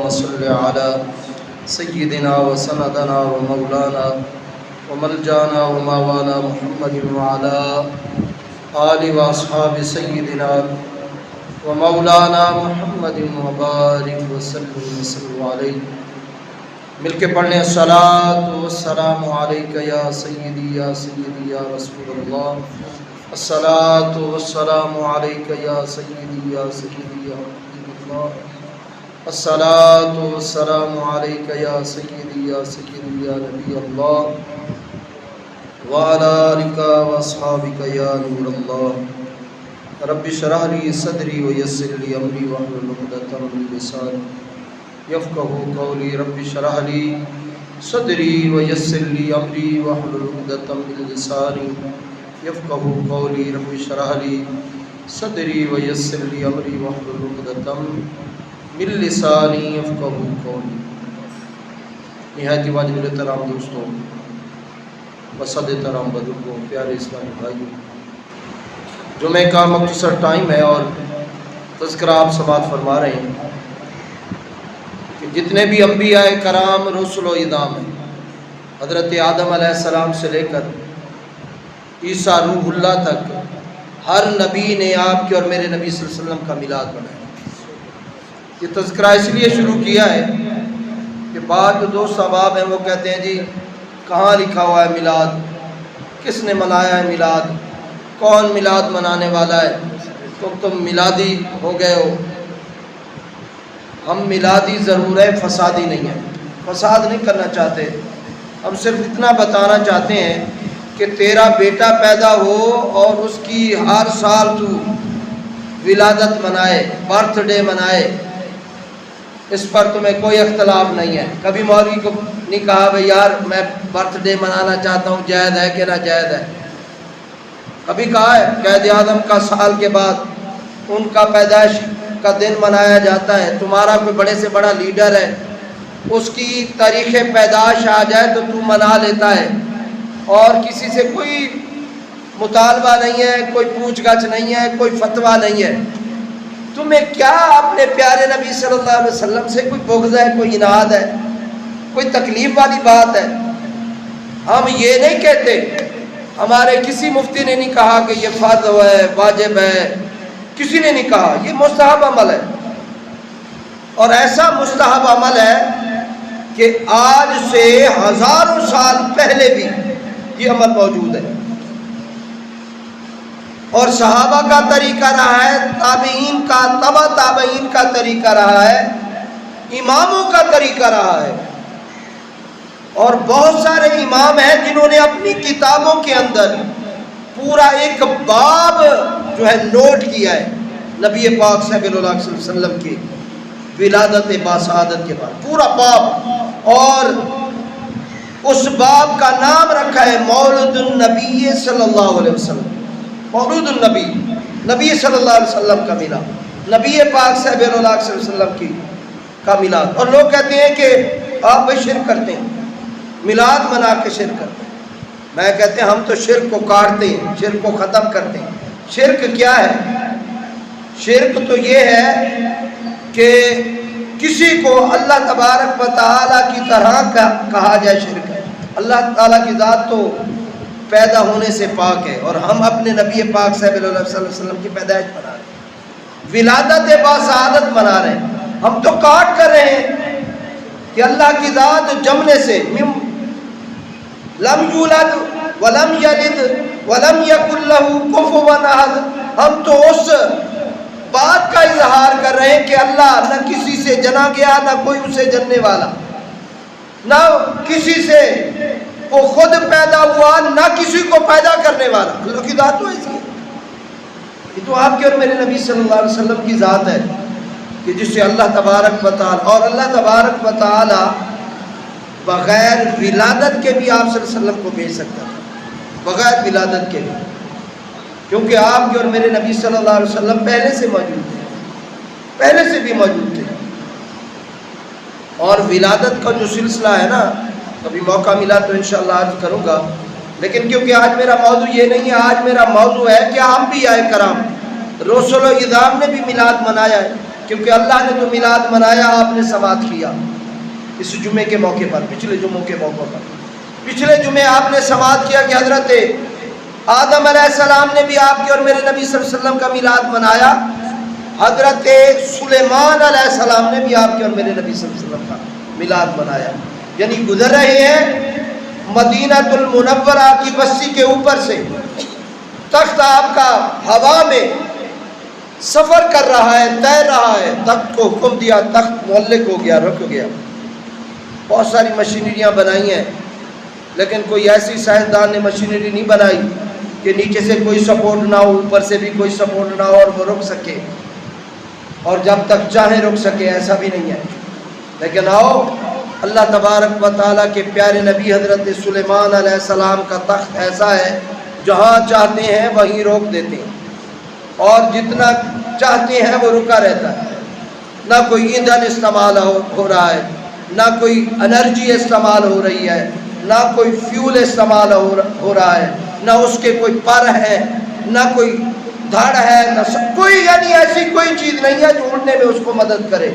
صل على سيدنا وسندنا ومولانا وملجانا ومولانا محمد وعلى آل واصحاب سيدنا ومولانا محمد وبارک وسلم علیہ. مل کے پڑھنے الصلاۃ والسلام علیک یا سیدی یا سیدی یا رسول اللہ. الصلاۃ والسلام علیک یا سیدی یا سیدی یا حبیب اللہ. الصلاۃ والسلام علیک یا سیدی یا سیدی یا نبی اللہ وعلی آلک واصحابک یا نور اللہ. رب اشرح لي صدري ويسر لي امري واحلل عقدة من لساني يفقهوا قولي. رب اشرح لي صدري ويسر لي امري واحلل عقدة من لساني يفقهوا قولي. رب اشرح لي صدري ويسر لي امري واحلل عقدة من لساني يفقهوا قولي. نہایت واجب الاحترام دوستوں، وسعت احترام بزرگوں، پیارے اسلامی بھائیوں، جمعہ کا مختصر ٹائم ہے اور تذکرہ آپ سماعت فرما رہے ہیں کہ جتنے بھی انبیاء کرام رسل و ادام ہیں، حضرت آدم علیہ السلام سے لے کر عیسیٰ روح اللہ تک، ہر نبی نے آپ کے اور میرے نبی صلی اللہ علیہ وسلم کا میلاد منایا. یہ تذکرہ اس لیے شروع کیا ہے کہ بعض جو دوست احباب ہیں وہ کہتے ہیں جی کہاں لکھا ہوا ہے میلاد، کس نے منایا ہے میلاد، کون میلاد منانے والا ہے، تم میلادی ہو گئے ہو. ہم میلادی ضرور ہے، فسادی نہیں ہے، فساد نہیں کرنا چاہتے. ہم صرف اتنا بتانا چاہتے ہیں کہ تیرا بیٹا پیدا ہو اور اس کی ہر سال تو ولادت منائے، برتھ ڈے منائے، اس پر تمہیں کوئی اختلاف نہیں ہے. کبھی مولوی کو نہیں کہا بھائی یار میں برتھ ڈے منانا چاہتا ہوں، جائز ہے کہ نہ جائز ہے. کبھی کہا ہے قید اعظم کا سال کے بعد ان کا پیدائش کا دن منایا جاتا ہے. تمہارا کوئی بڑے سے بڑا لیڈر ہے، اس کی تاریخ پیدائش آ جائے تو تو منا لیتا ہے اور کسی سے کوئی مطالبہ نہیں ہے، کوئی پوچھ گچھ نہیں ہے، کوئی فتویٰ نہیں ہے. تمہیں کیا اپنے پیارے نبی صلی اللہ علیہ وسلم سے کوئی بغض ہے، کوئی اناد ہے، کوئی تکلیف والی بات ہے؟ ہم یہ نہیں کہتے، ہمارے کسی مفتی نے نہیں کہا کہ یہ فرض ہے، واجب ہے، کسی نے نہیں کہا. یہ مستحب عمل ہے اور ایسا مستحب عمل ہے کہ آج سے ہزاروں سال پہلے بھی یہ عمل موجود ہے اور صحابہ کا طریقہ رہا ہے، تابعین کا، تبع تابعین کا طریقہ رہا ہے، اماموں کا طریقہ رہا ہے. اور بہت سارے امام ہیں جنہوں نے اپنی کتابوں کے اندر پورا ایک باب جو ہے نوٹ کیا ہے نبی پاک صلی اللہ علیہ وسلم کی ولادت باسعادت کے بعد، پورا باب. اور اس باب کا نام رکھا ہے مولد النبی صلی اللہ علیہ وسلم. مولود النبی، نبی صلی اللہ علیہ وسلم کا میلاد، نبی پاک صلی اللہ علیہ وسلم کا میلاد. اور لوگ کہتے ہیں کہ آپ بھی شرک کرتے ہیں، میلاد منا کے شرک کرتے ہیں. میں کہتے ہیں ہم تو شرک کو کاٹتے ہیں، شرک کو ختم کرتے ہیں. شرک کیا ہے؟ شرک تو یہ ہے کہ کسی کو اللہ تبارک و تعالیٰ کی طرح کہا جائے، شرک ہے. اللہ تعالیٰ کی ذات تو پیدا ہونے سے پاک ہے اور ہم اپنے نبی پاک صلی اللہ علیہ وسلم کی پیدائش منا رہے ہیں، ولادت باسعادت منا رہے ہیں. ہم تو کاٹ کر رہے ہیں کہ اللہ کی ذات جمنے سے لم یولد ولم یلد ولم یکن لہ کفوا احد. ہم تو اس بات کا اظہار کر رہے ہیں کہ اللہ نہ کسی سے جنا گیا، نہ کوئی اسے جننے والا، نہ کسی سے وہ خود پیدا ہوا، نہ کسی کو پیدا کرنے والا. اللہ کی ذات تو ایسی ہے. یہ تو آپ کے اور میرے نبی صلی اللہ علیہ وسلم کی ذات ہے کہ جس سے اللہ تبارک و تعالی، اور اللہ تبارک و تعالی بغیر ولادت کے بھی آپ صلی اللہ علیہ وسلم کو بھیج سکتا تھا، بغیر ولادت کے بھی، کیونکہ آپ کے اور میرے نبی صلی اللہ علیہ وسلم پہلے سے موجود تھے، پہلے سے بھی موجود تھے. اور ولادت کا جو سلسلہ ہے نا، کبھی موقع ملا تو انشاءاللہ عرض کروں گا، لیکن کیونکہ آج میرا موضوع یہ نہیں ہے، آج میرا موضوع ہے کہ انبیاء کرام رسول و اعظام نے بھی میلاد منایا ہے. کیونکہ اللہ نے تو میلاد منایا، آپ نے سماعت کیا اس جمعے کے موقع پر، پچھلے جمعوں کے موقع پر۔ پچھلے جمعے آپ نے سماعت کیا کہ حضرت آدم علیہ السلام نے بھی آپ کے اور میرے نبی صلی اللہ علیہ وسلم کا میلاد منایا، حضرت سلیمان علیہ السلام نے بھی آپ کے اور میرے نبی صلی اللہ علیہ وسلم کا میلاد منایا۔ یعنی گزر رہے ہیں مدینہ المنورہ کی بستی کے اوپر سے، تخت آپ کا ہوا میں سفر کر رہا ہے، تیر رہا ہے، تخت کو حکم دیا، تخت معلق ہو گیا، رک گیا۔ بہت ساری مشینریاں بنائی ہیں، لیکن کوئی ایسی سائنسدان نے مشینری نہیں بنائی کہ نیچے سے کوئی سپورٹ نہ ہو، اوپر سے بھی کوئی سپورٹ نہ ہو اور وہ رک سکے اور جب تک چاہے رک سکے، ایسا بھی نہیں ہے۔ لیکن آؤ، اللہ تبارک و تعالیٰ کے پیارے نبی حضرت سلیمان علیہ السلام کا تخت ایسا ہے، جہاں چاہتے ہیں وہیں روک دیتے ہیں، اور جتنا چاہتے ہیں وہ رکا رہتا ہے۔ نہ کوئی ایندھن استعمال ہو رہا ہے، نہ کوئی انرجی استعمال ہو رہی ہے، نہ کوئی فیول استعمال ہو رہا ہے، نہ اس کے کوئی پر ہے، نہ کوئی دھڑ ہے، نہ کوئی، یعنی ایسی کوئی چیز نہیں ہے جو اڑنے میں اس کو مدد کرے۔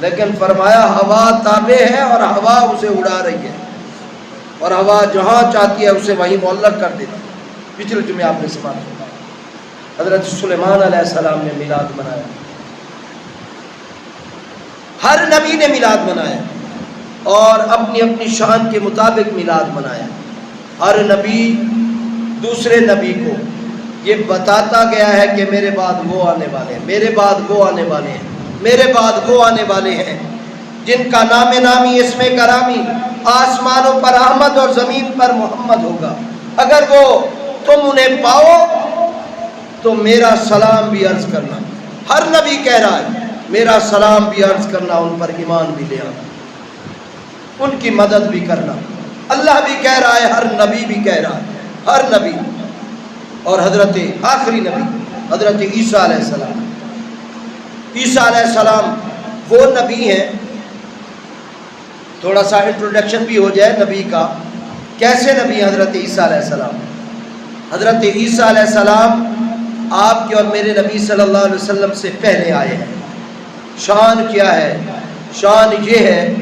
لیکن فرمایا ہوا تابع ہے اور ہوا اسے اڑا رہی ہے، اور ہوا جہاں چاہتی ہے اسے وہیں معلق کر دیتی ہے۔ پچھلے جمعے آپ نے سماعت کیا، حضرت سلیمان علیہ السلام نے میلاد منایا۔ ہر نبی نے میلاد منایا اور اپنی اپنی شان کے مطابق میلاد منایا۔ ہر نبی دوسرے نبی کو یہ بتاتا گیا ہے کہ میرے بعد وہ آنے والے ہیں، میرے بعد وہ آنے والے ہیں، میرے بعد وہ آنے والے ہیں، جن کا نام نامی اسم کرامی آسمانوں پر احمد اور زمین پر محمد ہوگا۔ اگر وہ تم انہیں پاؤ تو میرا سلام بھی عرض کرنا۔ ہر نبی کہہ رہا ہے میرا سلام بھی عرض کرنا، ان پر ایمان بھی لے آنا، ان کی مدد بھی کرنا۔ اللہ بھی کہہ رہا ہے، ہر نبی بھی کہہ رہا ہے، ہر نبی۔ اور حضرت آخری نبی حضرت عیسیٰ علیہ السلام، عیسیٰ علیہ السلام وہ نبی ہیں، تھوڑا سا انٹروڈکشن بھی ہو جائے نبی کا، کیسے نبی حضرت عیسیٰ علیہ السلام؟ حضرت عیسیٰ علیہ السلام آپ کے اور میرے نبی صلی اللہ علیہ وسلم سے پہلے آئے ہیں۔ شان کیا ہے؟ شان یہ ہے،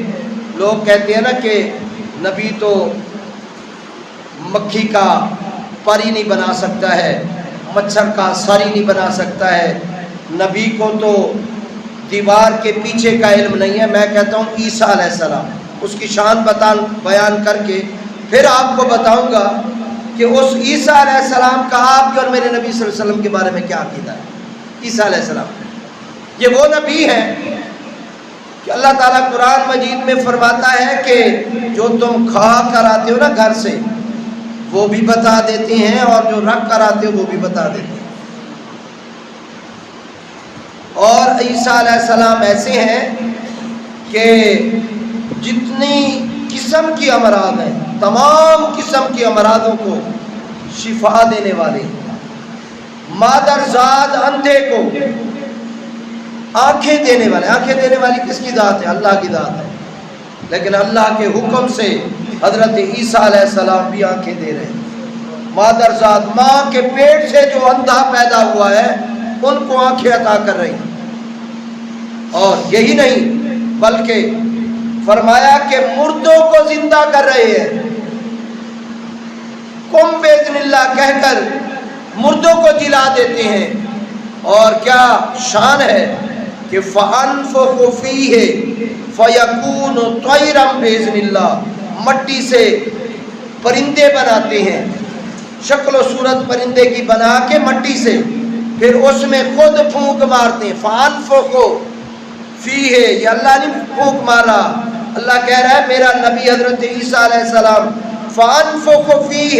لوگ کہتے ہیں نا کہ نبی تو مکھی کا پر ہی نہیں بنا سکتا ہے، مچھر کا سر ہی نہیں بنا سکتا ہے، نبی کو تو دیوار کے پیچھے کا علم نہیں ہے۔ میں کہتا ہوں عیسیٰ علیہ السلام، اس کی شان بیان کر کے پھر آپ کو بتاؤں گا کہ اس عیسیٰ علیہ السلام کا آپ کے اور میرے نبی صلی اللہ علیہ وسلم کے بارے میں کیا عقیدہ ہے۔ عیسیٰ علیہ السلام یہ وہ نبی ہیں کہ اللہ تعالیٰ قرآن مجید میں فرماتا ہے کہ جو تم کھا کر آتے ہو نا گھر سے، وہ بھی بتا دیتے ہیں، اور جو رکھ کر آتے ہو وہ بھی بتا دیتے ہیں۔ اور عیسیٰ علیہ السلام ایسے ہیں کہ جتنی قسم کی امراض ہیں، تمام قسم کی امراضوں کو شفا دینے والے ہیں۔ مادرزاد اندھے کو آنکھیں دینے والے، آنکھیں دینے والی کس کی ذات ہے؟ اللہ کی ذات ہے، لیکن اللہ کے حکم سے حضرت عیسیٰ علیہ السلام بھی آنکھیں دے رہے ہیں۔ مادرزاد، ماں کے پیٹ سے جو اندھا پیدا ہوا ہے ان کو آنکھیں عطا کر رہی ہیں۔ اور یہی نہیں بلکہ فرمایا کہ مردوں کو زندہ کر رہے ہیں، قم باذن اللہ کہہ کر مردوں کو جلا دیتے ہیں۔ اور کیا شان ہے کہ فَأَنفُخُ فِيهِ فَيَكُونُ طَيْرًا بِإِذْنِ اللَّهِ، مٹی سے پرندے بناتے ہیں، شکل و صورت پرندے کی بنا کے مٹی سے، پھر اس میں خود پھونک مارتے ہیں۔ فَأَنفُخُ فِيهِ، یہ اللہ نے پھونک مارا، اللہ کہہ رہا ہے میرا نبی حضرت عیسیٰ علیہ السلام فَأَنفُخُ فِيهِ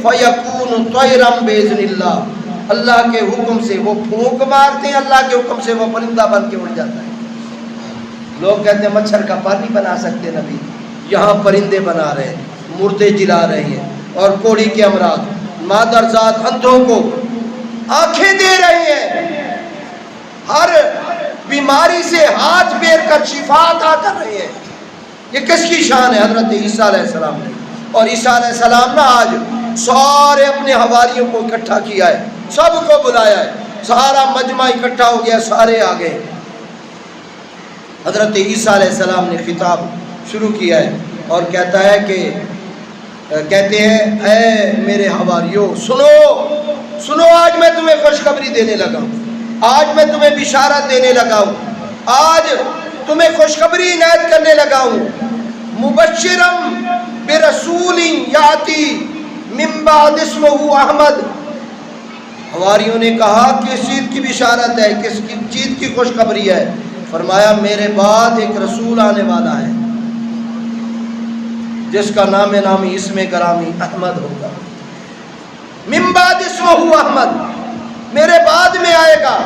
فَيَكُونُ طَيْرًا بِإِذْنِ اللَّهِ، اللہ کے حکم سے وہ پھونک مارتے ہیں، اللہ کے حکم سے وہ پرندہ بن کے اڑ جاتا ہے۔ لوگ کہتے ہیں مچھر کا پر نہیں بنا سکتے نبی، یہاں پرندے بنا رہے ہیں، مردے جلا رہے ہیں، اور کوڑی کے امراض، مادرزاد اندھوں کو آنکھیں دے رہے ہیں، ہر بیماری سے ہاتھ پھیر کر شفا عطا کر رہے ہیں۔ یہ کس کی شان ہے؟ حضرت عیسیٰ علیہ السلام نے۔ اور عیسیٰ علیہ السلام نے آج سارے اپنے حواریوں کو اکٹھا کیا ہے، سب کو بلایا ہے، سارا مجمع اکٹھا ہو گیا، سارے آ گئے، حضرت عیسیٰ علیہ السلام نے خطاب شروع کیا ہے اور کہتا ہے کہ کہتے ہیں اے میرے حواریوں سنو آج میں تمہیں خوشخبری دینے لگا ہوں، آج میں تمہیں بشارت دینے لگا ہوں، آج تمہیں خوشخبری عنایت کرنے لگا ہوں، مبشرم برسول یاتی من بعد اسمہ احمد۔ حواریوں نے کہا کس چیز کی بشارت ہے، کس چیز کی خوشخبری ہے؟ فرمایا میرے بعد ایک رسول آنے والا ہے جس کا نامی اسم گرامی احمد ہوگا۔ من بعد اسمہ احمد، میرے بعد میں آئے گا،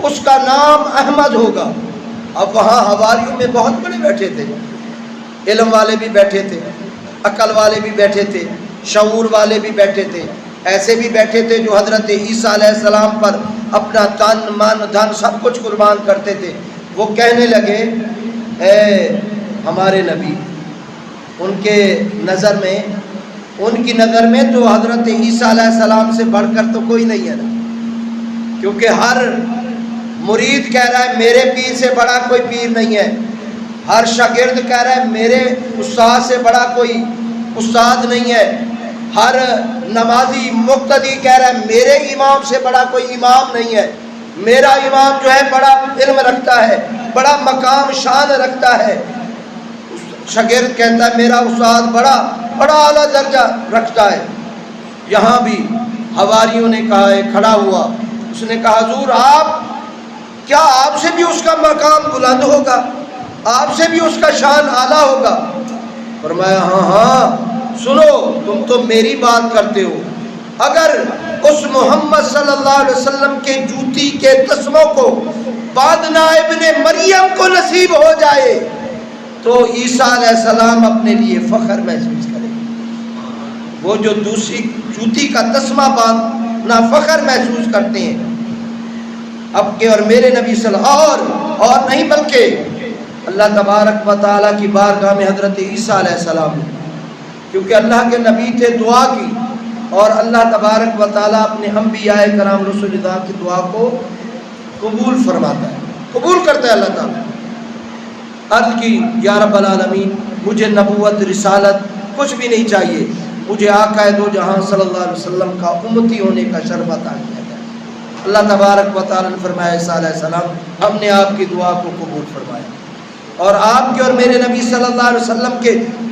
اس کا نام احمد ہوگا۔ اب وہاں حواریوں میں بہت بڑے بیٹھے تھے، علم والے بھی بیٹھے تھے، عقل والے بھی بیٹھے تھے، شعور والے بھی بیٹھے تھے، ایسے بھی بیٹھے تھے جو حضرت عیسیٰ علیہ السلام پر اپنا تن من دھن سب کچھ قربان کرتے تھے۔ وہ کہنے لگے اے ہمارے نبی، ان کی نظر میں تو حضرت عیسیٰ علیہ السلام سے بڑھ کر تو کوئی نہیں ہے نا، کیونکہ ہر مرید کہہ رہا ہے میرے پیر سے بڑا کوئی پیر نہیں ہے، ہر شاگرد کہہ رہا ہے میرے استاد سے بڑا کوئی استاد نہیں ہے، ہر نمازی مقتدی کہہ رہا ہے میرے امام سے بڑا کوئی امام نہیں ہے، میرا امام جو ہے بڑا علم رکھتا ہے، بڑا مقام شان رکھتا ہے۔ شاگرد کہتا ہے میرا استاد بڑا اعلیٰ درجہ رکھتا ہے۔ یہاں بھی حواریوں نے کہا ہے، کھڑا ہوا، اس نے کہا حضور آپ سے بھی اس کا مقام بلند ہوگا، آپ سے بھی اس کا شان اعلیٰ ہوگا؟ فرمایا ہاں سنو، تم تو میری بات کرتے ہو، اگر اس محمد صلی اللہ علیہ وسلم کے جوتی کے تسموں کو بادنا ابن مریم کو نصیب ہو جائے تو عیسیٰ علیہ السلام اپنے لیے فخر محسوس کرے، وہ جو دوسری جوتی کا تسمہ باندھنا فخر محسوس کرتے ہیں، اب کے اور میرے نبی صلی اللہ علیہ وسلم اور نہیں بلکہ اللہ تبارک و تعالیٰ کی بارگاہ میں حضرت عیسیٰ علیہ السلام نے، کیونکہ اللہ کے نبی تھے، دعا کی اور اللہ تبارک و تعالیٰ اپنے انبیاء کرام رسول اللہ کی دعا کو قبول فرماتا ہے، قبول کرتا ہے اللہ تعالیٰ۔ عرض کی یا رب العالمین مجھے نبوت رسالت کچھ بھی نہیں چاہیے، مجھے آقا دو جہاں صلی اللہ علیہ وسلم کا امتی ہونے کا شرف عطا کیا جائے۔ اللہ تبارک و تعالیٰ نے فرمایا عیسیٰ علیہ السلام ہم نے آپ کی دعا کو قبول فرمایا، اور آپ کے اور میرے نبی صلی اللہ علیہ وسلم کے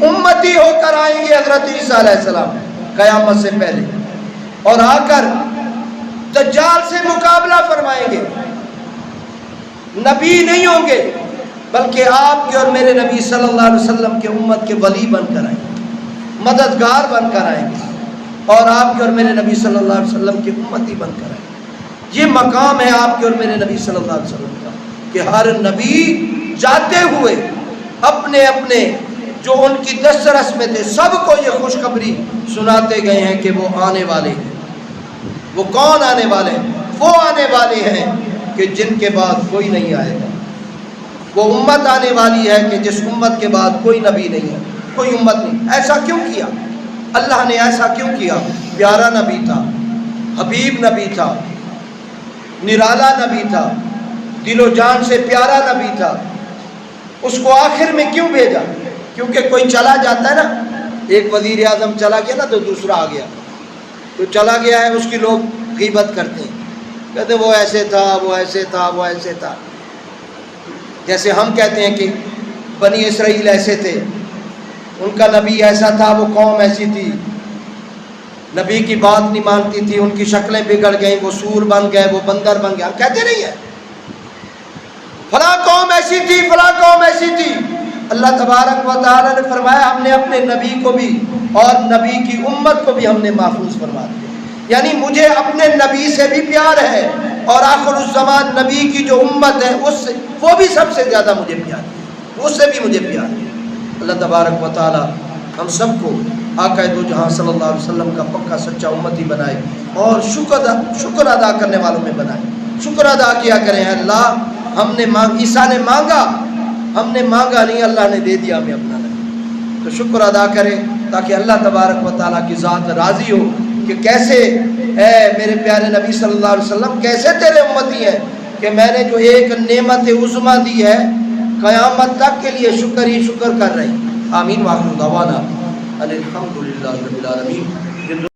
امتی ہو کر آئیں گے حضرت عیسیٰ علیہ السلام قیامت سے پہلے، اور آ کر دجال سے مقابلہ فرمائیں گے، نبی نہیں ہوں گے بلکہ آپ کے اور میرے نبی صلی اللہ علیہ وسلم کے امت کے ولی بن کر آئیں گے، مددگار بن کر آئیں گے، اور آپ کے اور میرے نبی صلی اللہ علیہ وسلم کے امتی بن کر آئیں گے۔ یہ مقام ہے آپ کے اور میرے نبی صلی اللہ علیہ وسلم کا کہ ہر نبی جاتے ہوئے اپنے جو ان کی دسترس میں تھے سب کو یہ خوشخبری سناتے گئے ہیں کہ وہ آنے والے ہیں۔ وہ کون آنے والے ہیں؟ وہ آنے والے ہیں کہ جن کے بعد کوئی نہیں آئے گا، وہ امت آنے والی ہے کہ جس امت کے بعد کوئی نبی نہیں ہے، کوئی امت نہیں۔ ایسا کیوں کیا اللہ نے؟ ایسا کیوں کیا؟ پیارا نبی تھا، حبیب نبی تھا، نرالا نبی تھا، دل و جان سے پیارا نبی تھا، اس کو آخر میں کیوں بھیجا؟ کیونکہ کوئی چلا جاتا ہے نا، ایک وزیر اعظم چلا گیا نا تو دوسرا آ گیا، تو چلا گیا ہے اس کی لوگ غیبت کرتے ہیں، کہتے وہ ایسے تھا، وہ ایسے تھا، وہ ایسے تھا۔ جیسے ہم کہتے ہیں کہ بنی اسرائیل ایسے تھے، ان کا نبی ایسا تھا، وہ قوم ایسی تھی، نبی کی بات نہیں مانتی تھی، ان کی شکلیں بگڑ گئیں، وہ سور بن گئے، وہ بندر بن گئے۔ ہم کہتے نہیں ہیں فلاں قوم ایسی تھی، فلاں قوم ایسی تھی۔ اللہ تبارک و تعالیٰ نے فرمایا ہم نے اپنے نبی کو بھی اور نبی کی امت کو بھی ہم نے محفوظ فرما دیا، یعنی مجھے اپنے نبی سے بھی پیار ہے، اور آخر الزمان نبی کی جو امت ہے اس سے وہ بھی سب سے زیادہ مجھے پیار ہے، اس سے بھی مجھے پیار ہے۔ اللہ تبارک و تعالیٰ ہم سب کو آقا دو جہاں صلی اللہ علیہ وسلم کا پکا سچا امتی بنائے اور شکر ادا کرنے والوں میں بنائے۔ شکر ادا کیا کریں، اللہ ہم نے عیسیٰ نے مانگا، ہم نے مانگا نہیں، اللہ نے دے دیا ہمیں اپنا نبی، تو شکر ادا کریں تاکہ اللہ تبارک و تعالیٰ کی ذات راضی ہو کہ کیسے اے میرے پیارے نبی صلی اللہ علیہ وسلم کیسے تیرے امتی ہیں کہ میں نے جو ایک نعمت عظمیٰ دی ہے قیامت تک کے لیے شکر ہی شکر کر رہے ہیں. آمین. وآخر دعوانا الحمدللہ رب العالمین.